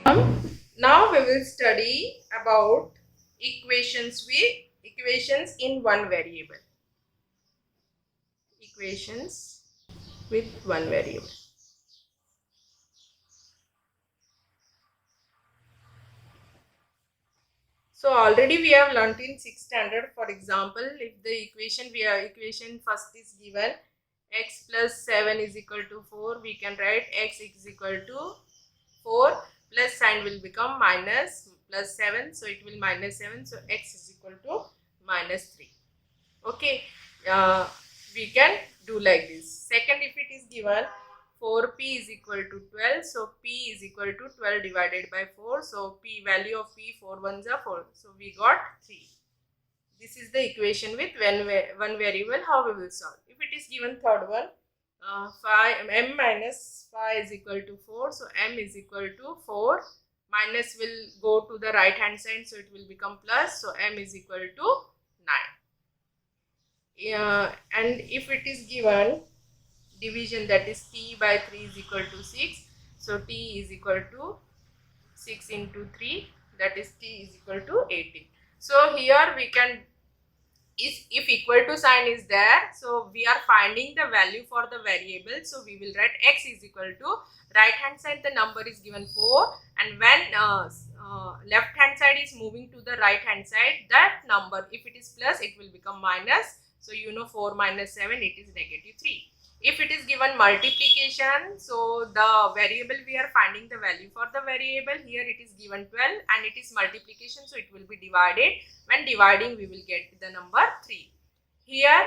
Now we will study about equations in one variable. Equations with one variable. So already we have learnt in 6th standard. For example, if the equation first is given x plus 7 is equal to 4, we can write x is equal to 4 plus sign will become minus plus 7, so it will minus 7, so x is equal to minus 3. Okay, we can do like this. Second, if it is given 4p is equal to 12, so p is equal to 12 divided by 4, so p value of p 4 ones are 4, so we got 3. This is the equation with one variable. How we will solve? If it is given third one, m minus 5 is equal to 4, so m is equal to 4, minus will go to the right hand side, so it will become plus, so m is equal to 9. And if it is given division, that is t by 3 is equal to 6, so t is equal to 6 into 3, that is t is equal to 18. So here we can, if equal to sign is there, so we are finding the value for the variable, so we will write x is equal to, right hand side the number is given 4, and when left hand side is moving to the right hand side, that number, if it is plus, it will become minus. So 4 minus 7, it is negative 3. If it is given multiplication, so the variable, we are finding the value for the variable. Here it is given 12 and it is multiplication, so it will be divided. When dividing, we will get the number 3. Here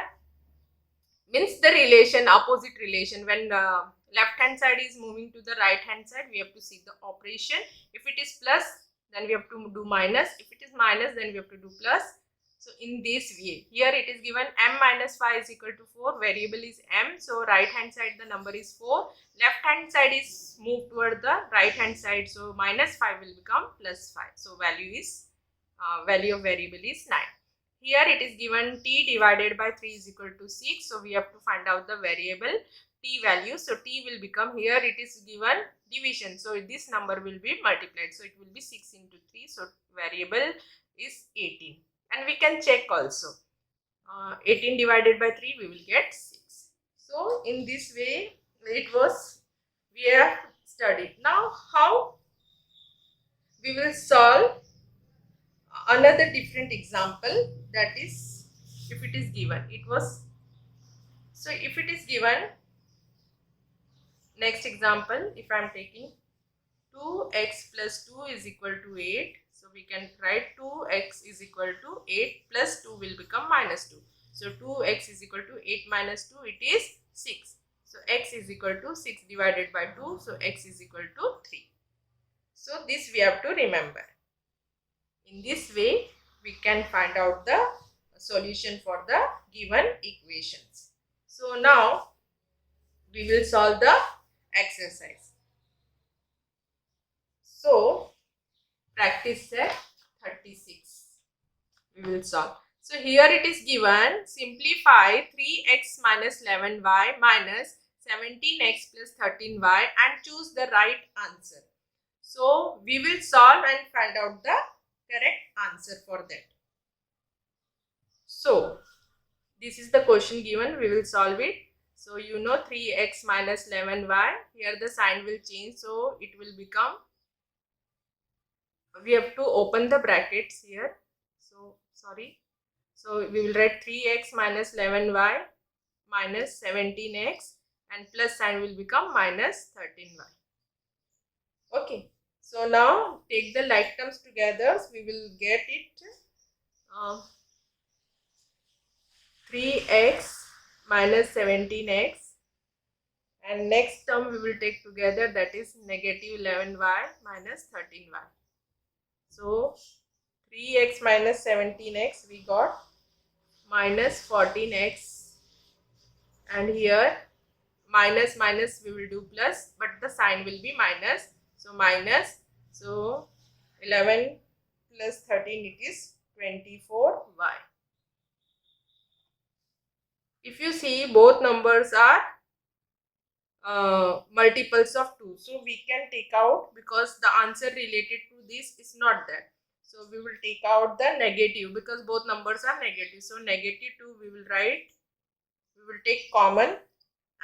means the relation, opposite relation. When left hand side is moving to the right hand side, we have to see the operation. If it is plus, then we have to do minus. If it is minus, then we have to do plus. So in this way, here it is given m minus 5 is equal to 4, variable is m, so right hand side the number is 4, left hand side is moved toward the right hand side, so minus 5 will become plus 5, so value of variable is 9. Here it is given t divided by 3 is equal to 6, so we have to find out the variable t value, so t will become, here it is given division, so this number will be multiplied, so it will be 6 into 3, so variable is 18. And we can check also, 18 divided by 3, we will get 6. So in this way we have studied. Now how we will solve another different example, that is, if it is given, if it is given, next example, if I am taking 2x plus 2 is equal to 8, so we can write 2x is equal to 8 plus 2 will become minus 2. So 2x is equal to 8 minus 2, it is 6. So x is equal to 6 divided by 2, so x is equal to 3. So this we have to remember. In this way, we can find out the solution for the given equations. So now we will solve the exercise. So practice set 36 we will solve. So here it is given, simplify 3x minus 11y minus 17x plus 13y and choose the right answer. So we will solve and find out the correct answer for that. So this is the question given, we will solve it. So 3x minus 11y, here the sign will change, so it will become, we have to open the brackets here, so sorry, so we will write 3x minus 11y minus 17x and plus sign will become minus 13y. Okay, so now take the like terms together, so we will get it 3x minus 17x, and next term we will take together, that is negative 11y minus 13y. So 3x minus 17x, we got minus 14x, and here minus we will do plus, but the sign will be minus, so minus, so 11 plus 13, it is 24y. If you see, both numbers are multiples of 2. So we can take out, because the answer related to this is not there. So we will take out the negative because both numbers are negative. So negative 2 we will write, we will take common,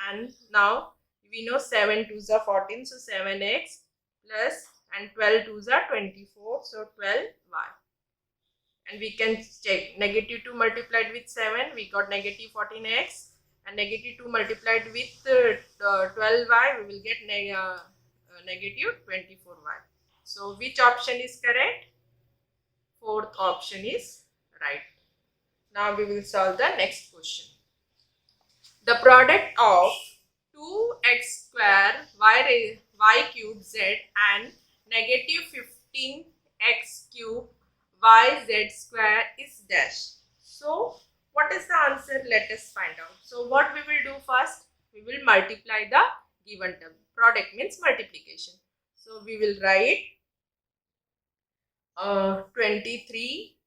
and now we know 7 2s are 14, so 7x plus, and 12 2s are 24, so 12y. And we can check negative 2 multiplied with 7, we got negative 14x, and negative 2 multiplied with 12y, we will get negative 24y. So which option is correct? Fourth option is right. Now we will solve the next question. The product of 2x square y cube z and negative 15x cube yz square is dash. So what is the answer? Let us find out. So what we will do first? We will multiply the given term. Product means multiplication. So we will write 23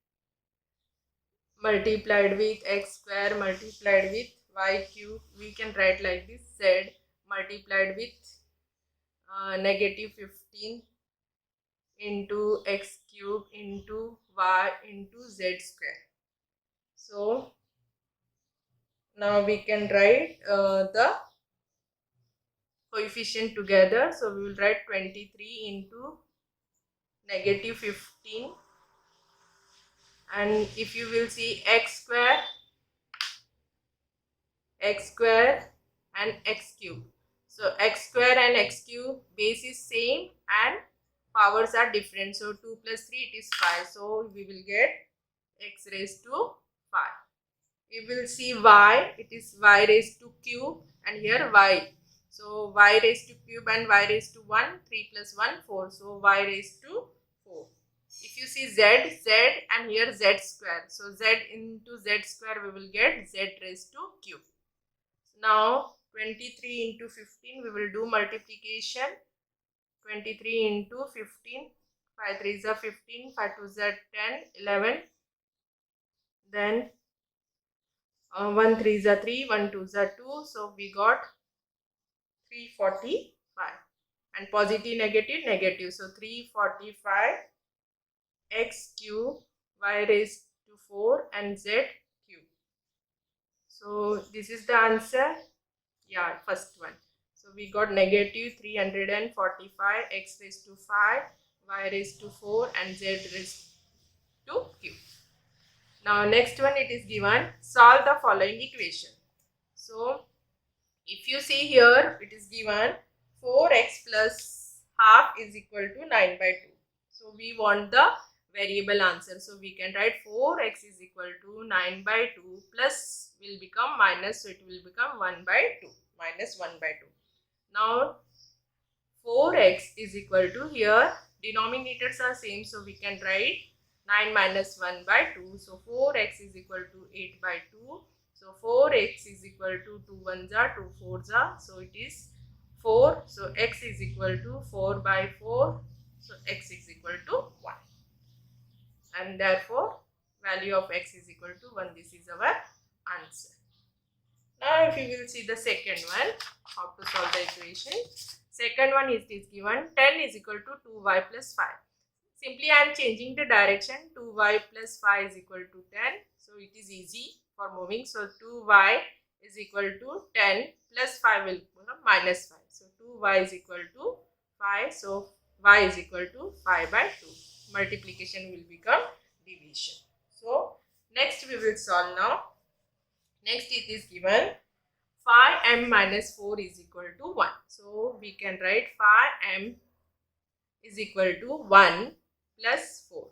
multiplied with x square multiplied with y cube. We can write like this: z multiplied with negative 15 into x cube into y into z square. So now we can write the coefficient together. So we will write 23 into negative 15, and if you will see x square and x cube. So x square and x cube base is same and powers are different. So 2 plus 3 it is 5. So we will get x raised to 5. We will see y, it is y raised to cube, and here y. So y raised to cube and y raised to 1, 3 plus 1, 4. So y raised to 4. If you see z, and here z square. So z into z square we will get z raised to cube. Now 23 into 15 we will do multiplication. 23 into 15, 5 3s are 15, 5 2s are 10, 11. Then 1 3s are 3, 1 2s are 2. So we got 345. And positive, negative, negative. So 345 x cube y raised to 4 and z cube. So this is the answer. Yeah, first one. So we got negative 345 x raised to 5 y raised to 4 and z raised to cube. Now next one, it is given, solve the following equation. So if you see here, it is given 4x plus half is equal to 9 by 2. So we want the variable answer. So we can write 4x is equal to 9 by 2 plus will become minus, so it will become 1 by 2, minus 1 by 2. Now 4x is equal to, here denominators are same, so we can write 9 minus 1 by 2. So 4x is equal to 8 by 2. So 4x is equal to 2 1s are 2 4s are. So it is 4. So x is equal to 4 by 4. So x is equal to 1. And therefore value of x is equal to 1. This is our answer. Now if you will see the second one, how to solve the equation. Second one is given 10 is equal to 2y plus 5. Simply I am changing the direction. 2y plus 5 is equal to 10. So it is easy for moving. So 2y is equal to 10 plus 5 will become minus 5. So 2y is equal to 5. So y is equal to 5 by 2. Multiplication will become division. So next we will solve now. Next it is given 5m minus 4 is equal to 1. So we can write 5m is equal to 1 plus 4.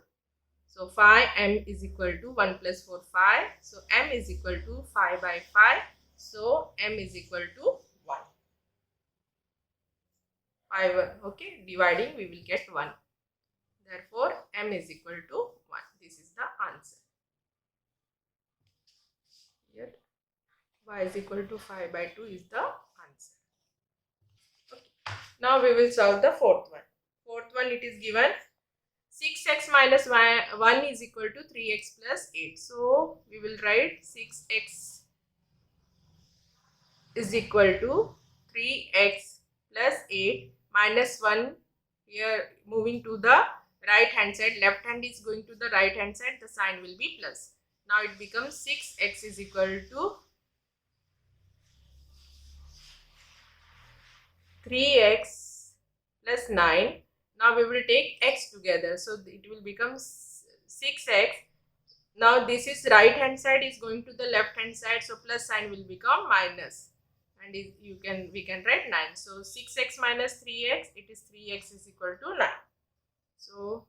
So 5m is equal to 1 plus 4, 5. So m is equal to 5 by 5. So m is equal to 1. 5, okay, dividing we will get 1. Therefore m is equal to 1. This is the answer. Here y is equal to 5 by 2 is the answer. Okay. Now we will solve the fourth one. Fourth one, it is given 6x minus 1 is equal to 3x plus 8. So we will write 6x is equal to 3x plus 8 minus 1 here moving to the right hand side. Left hand is going to the right hand side. The sign will be plus. Now it becomes 6x is equal to 3x plus 9. Now we will take x together. So it will become 6x. Now this is right hand side is going to the left hand side. So plus sign will become minus. And we can write 9. So 6x minus 3x, it is 3x is equal to 9. So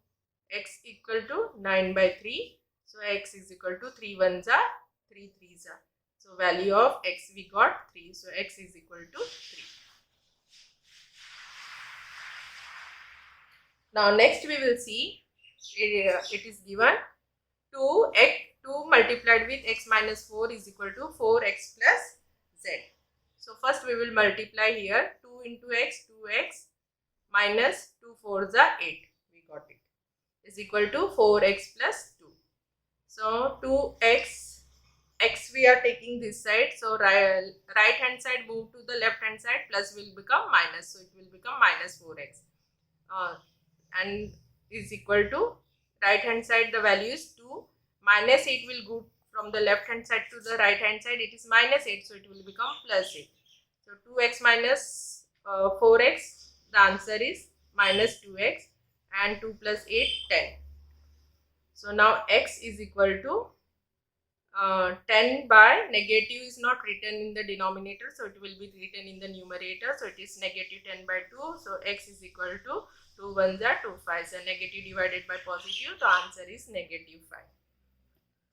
x equal to 9 by 3. So x is equal to 3 ones are 3 threes are. So value of x we got 3. So x is equal to 3. Now next we will see it is given 2 multiplied with x minus 4 is equal to 4x plus z. So first we will multiply here 2 into x, 2x minus 2 4s are 8. We got it is equal to 4x plus 2. So 2x, x we are taking this side. So right hand side move to the left hand side, plus will become minus. So it will become minus 4x and is equal to right hand side the value is 2. Minus 8 will go from the left hand side to the right hand side. It is minus 8. So it will become plus 8. So 2x minus 4x, the answer is minus 2x, and 2 plus 8, 10. So now x is equal to 10 by negative is not written in the denominator. So it will be written in the numerator. So it is negative 10 by 2. So x is equal to 2 ones are 2 5s. So negative divided by positive, the answer is negative 5.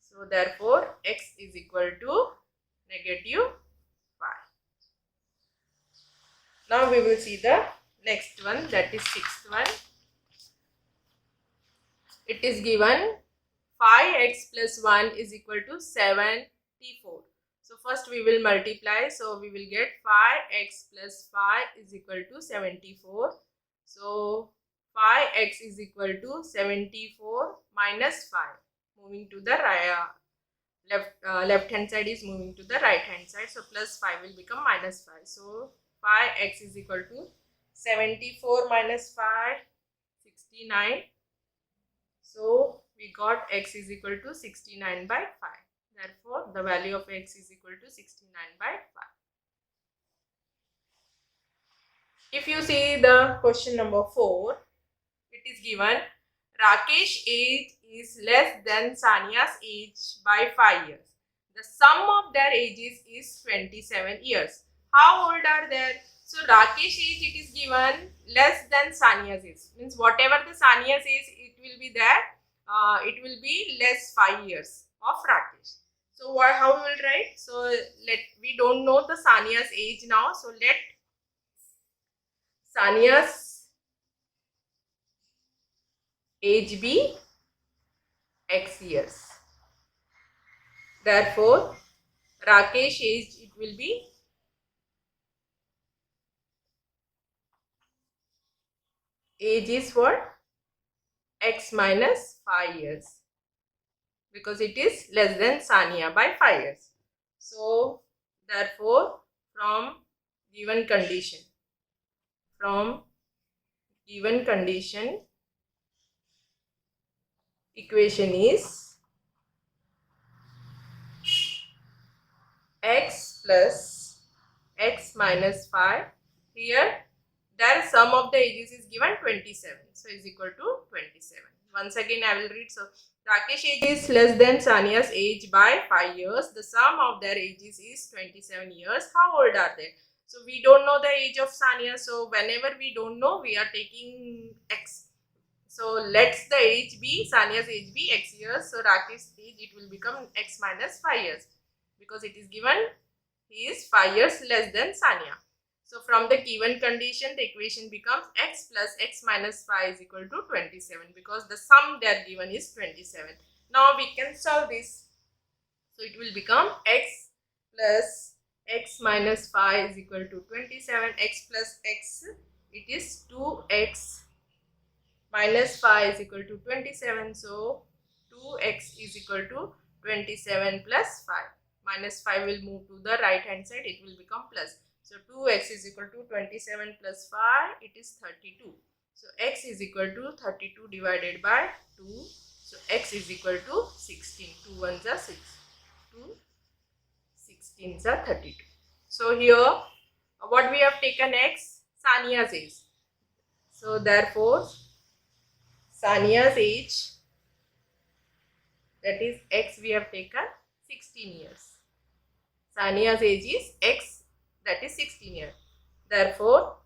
So therefore x is equal to negative 5. Now we will see the next one, that is sixth one. It is given 5x plus 1 is equal to 74. So first we will multiply. So we will get 5x plus 5 is equal to 74. So 5x is equal to 74 minus 5. Moving to the left hand side is moving to the right hand side. So plus 5 will become minus 5. So 5x is equal to 74 minus 5, 69. So we got x is equal to 69 by 5. Therefore, the value of x is equal to 69 by 5. If you see the question number 4, it is given Rakesh's age is less than Sania's age by 5 years. The sum of their ages is 27 years. How old are they? So Rakesh's age it is given less than Sania's age. Means whatever the Sania's age it will be there, it will be less 5 years of Rakesh. So how we will write? So we don't know the Sania's age now. So let Sania's age be x years. Therefore, Rakesh's age it will be age is what? X minus 5 years, because it is less than Sania by 5 years. So therefore, from given condition equation is x plus x minus 5. Here their sum of the ages is given 27. So is equal to 27. Once again I will read. So Rakesh's age is less than Sania's age by 5 years. The sum of their ages is 27 years. How old are they? So we don't know the age of Sania. So whenever we don't know, we are taking x. So let's the age be, Sania's age be x years. So Rakesh's age it will become x minus 5 years. Because it is given he is 5 years less than Sania. So from the given condition, the equation becomes x plus x minus 5 is equal to 27, because the sum they are given is 27. Now we can solve this. So it will become x plus x minus 5 is equal to 27. X plus x, it is 2x minus 5 is equal to 27. So 2x is equal to 27 plus 5. Minus 5 will move to the right hand side. It will become plus. So 2x is equal to 27 plus 5, it is 32. So x is equal to 32 divided by 2. So x is equal to 16. 2 ones are 6. 2 16s are 32. So here what we have taken x? Sania's age. So therefore Sania's age, that is x, we have taken 16 years. Sania's age is x, that is 16 years. Therefore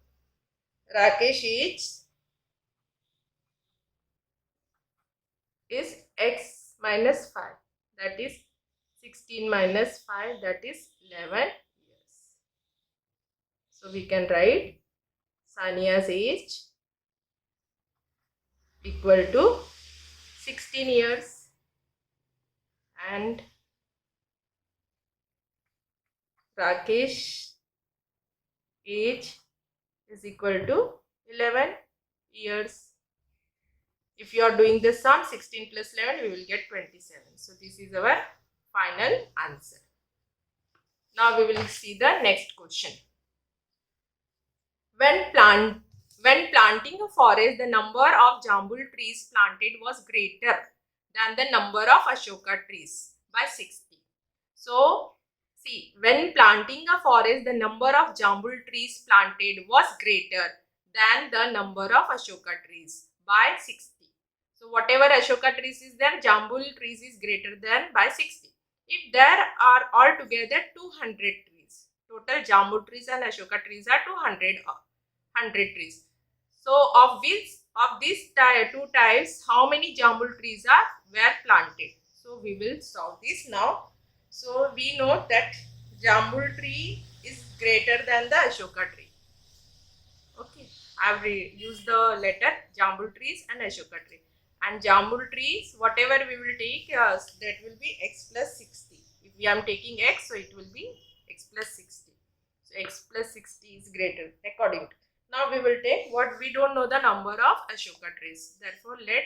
Rakesh age is x minus 5, that is 16 minus 5, that is 11 years. So we can write Sania's age equal to 16 years and Rakesh age is equal to 11 years. If you are doing the sum, 16 plus 11, we will get 27. So this is our final answer. Now we will see the next question. When planting a forest, the number of jambul trees planted was greater than the number of ashoka trees by 60. So see, when planting a forest, the number of jambul trees planted was greater than the number of ashoka trees by 60. So whatever ashoka trees is there, jambul trees is greater than by 60. If there are altogether 200 trees, total jambul trees and ashoka trees are 100 trees. So of these two types, how many jambul trees were planted? So we will solve this now. So we know that jambul tree is greater than the ashoka tree. Okay, I have used the letter jambul trees and ashoka tree. And jambul trees, whatever we will take, that will be x plus 60. If we are taking x, so it will be x plus 60. So x plus 60 is greater according to. Now we will take what we don't know, the number of ashoka trees. Therefore, let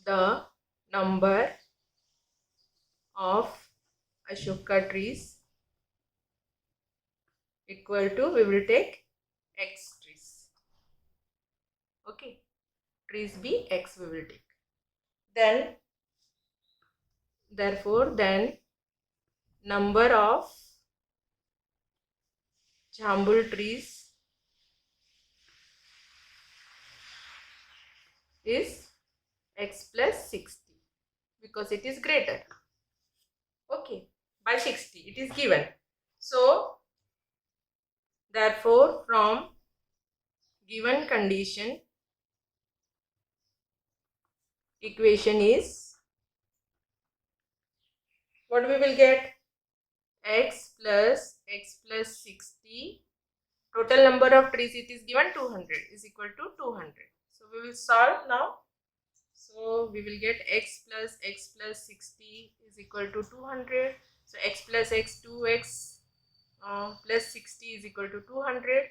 the number of ashoka trees equal to, we will take x trees. Okay, trees be x we will take. Then therefore then number of jambul trees is x plus 60 because it is greater. Okay, by 60 it is given. So therefore from given condition, equation is what we will get? X plus 60, total number of trees it is given 200 is equal to 200. So we will solve now. So we will get x plus 60 is equal to 200. So x plus x, 2x plus 60 is equal to 200.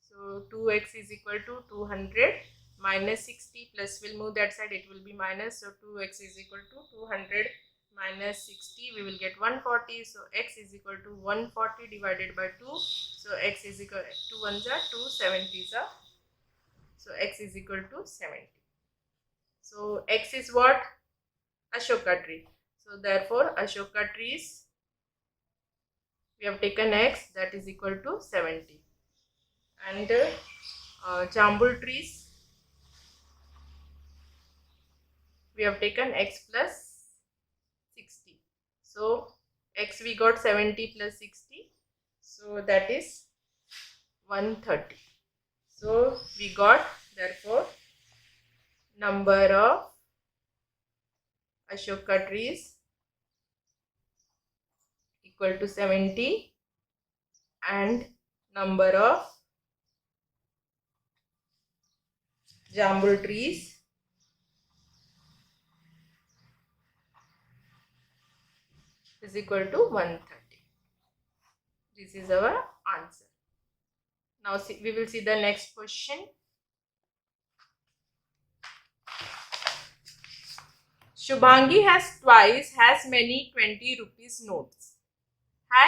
So 2x is equal to 200 minus 60, plus will move that side, it will be minus. So 2x is equal to 200 minus 60, we will get 140. So x is equal to 140 divided by 2. So x is equal to 2 ones are 2, 70s are. So x is equal to 70. So x is what? Ashoka tree. So therefore ashoka trees, we have taken x, that is equal to 70. And jambul trees, we have taken x plus 60. So x we got 70 plus 60. So that is 130. So we got therefore number of ashoka trees equal to 70 and number of jambul trees is equal to 130. This is our answer. Now we will see the next question. Shubhangi has twice as many 20 rupees notes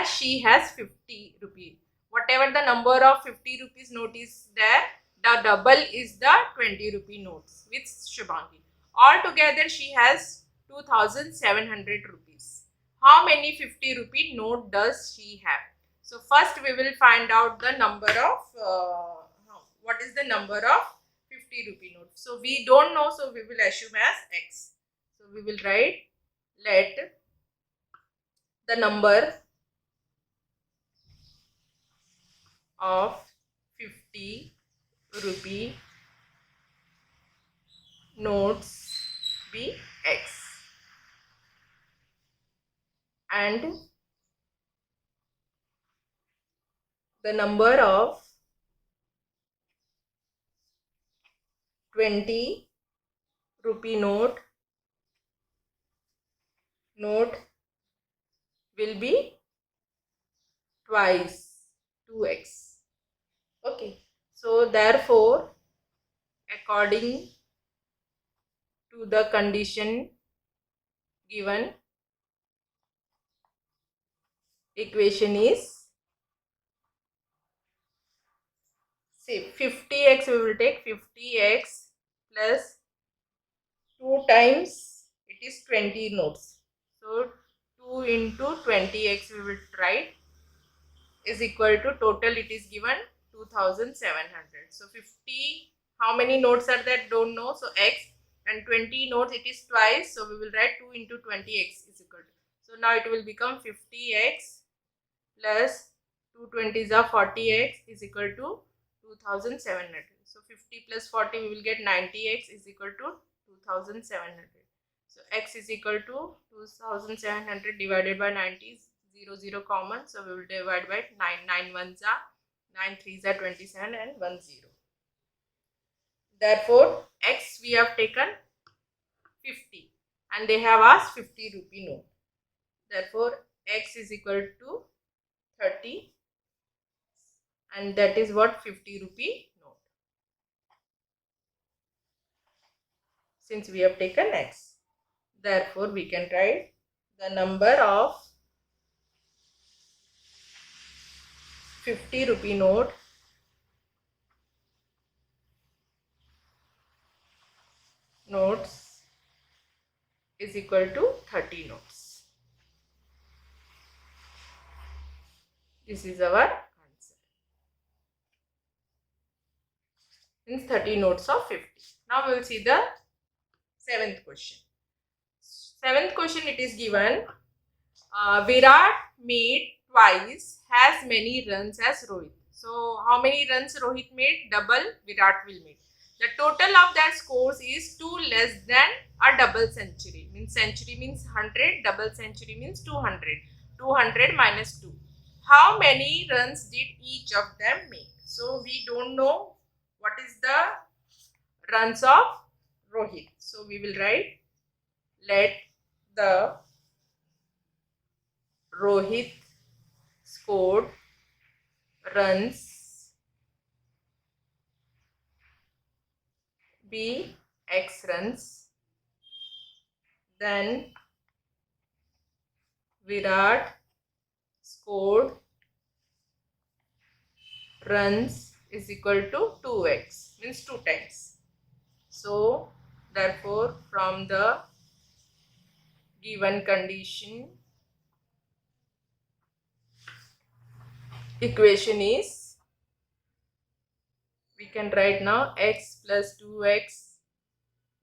she has 50 rupee. Whatever the number of 50 rupees note is there, the double is the 20 rupee notes with Shubhangi. Altogether she has 2700 rupees. How many 50 rupee note does she have? So first we will find out the number of what is the number of 50 rupee note. So we don't know, so we will assume as x. So we will write, let the number of 50 rupee notes be x, and the number of 20 rupee note will be twice 2x. Okay, so therefore according to the condition given, equation is, say 50x, we will take 50x plus 2 times it is 20 notes. So 2 into 20x we will write is equal to, total it is given 2700. So 50, how many notes are there, don't know, so x, and 20 notes it is twice, so we will write 2 into 20x is equal to, so now it will become 50x plus 2 20s are 40x is equal to 2700. So 50 plus 40 we will get 90x is equal to 2700. So x is equal to 2700 divided by 90 is 0 common, so we will divide by 9 1s are 9 3s are 27 and 1 0. Therefore x we have taken 50 and they have asked 50 rupee note. Therefore x is equal to 30, and that is what 50 rupee note, since we have taken x. Therefore we can write the number of 50 rupee notes is equal to 30 notes. This is our answer. Means 30 notes of 50. Now we will see the 7th question. 7th question, it is given, Virat made twice as many runs as Rohit. So how many runs Rohit made? Double Virat will make. The total of that scores is 2 less than a double century. Means century means 100, double century means 200. 200 minus 2. How many runs did each of them make? So we don't know what is the runs of Rohit. So we will write, let the Rohit scored runs be x runs, then Virat scored runs is equal to 2x, means 2 times. So therefore from the given condition, equation is, we can write now, x plus 2x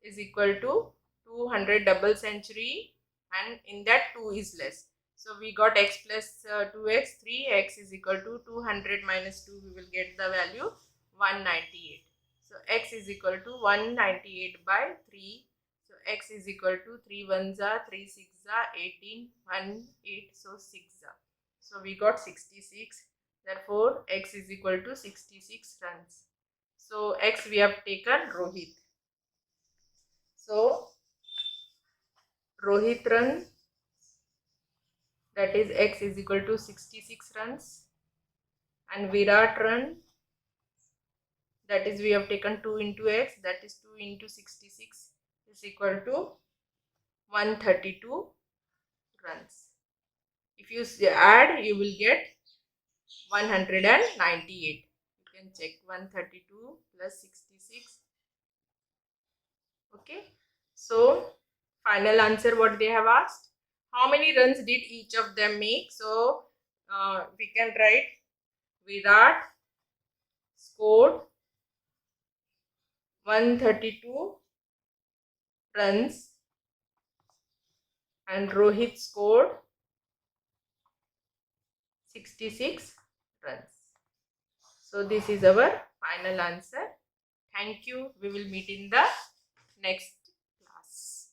is equal to 200 double century, and in that 2 is less. So we got x plus 2x, 3x is equal to 200 minus 2, we will get the value 198. So x is equal to 198 by 3. So x is equal to 3 1s are 3 6s are 18, 1 8, so 6 are. So we got 66. Therefore x is equal to 66 runs. So x we have taken Rohit. So Rohit run, that is x is equal to 66 runs, and Virat run, that is we have taken 2 into x, that is 2 into 66 is equal to 132 runs. If you add, you will get 198. You can check 132 plus 66. Okay. So final answer what they have asked. How many runs did each of them make? So we can write Virat scored 132 runs and Rohit scored 66 runs. So this is our final answer. Thank you. We will meet in the next class.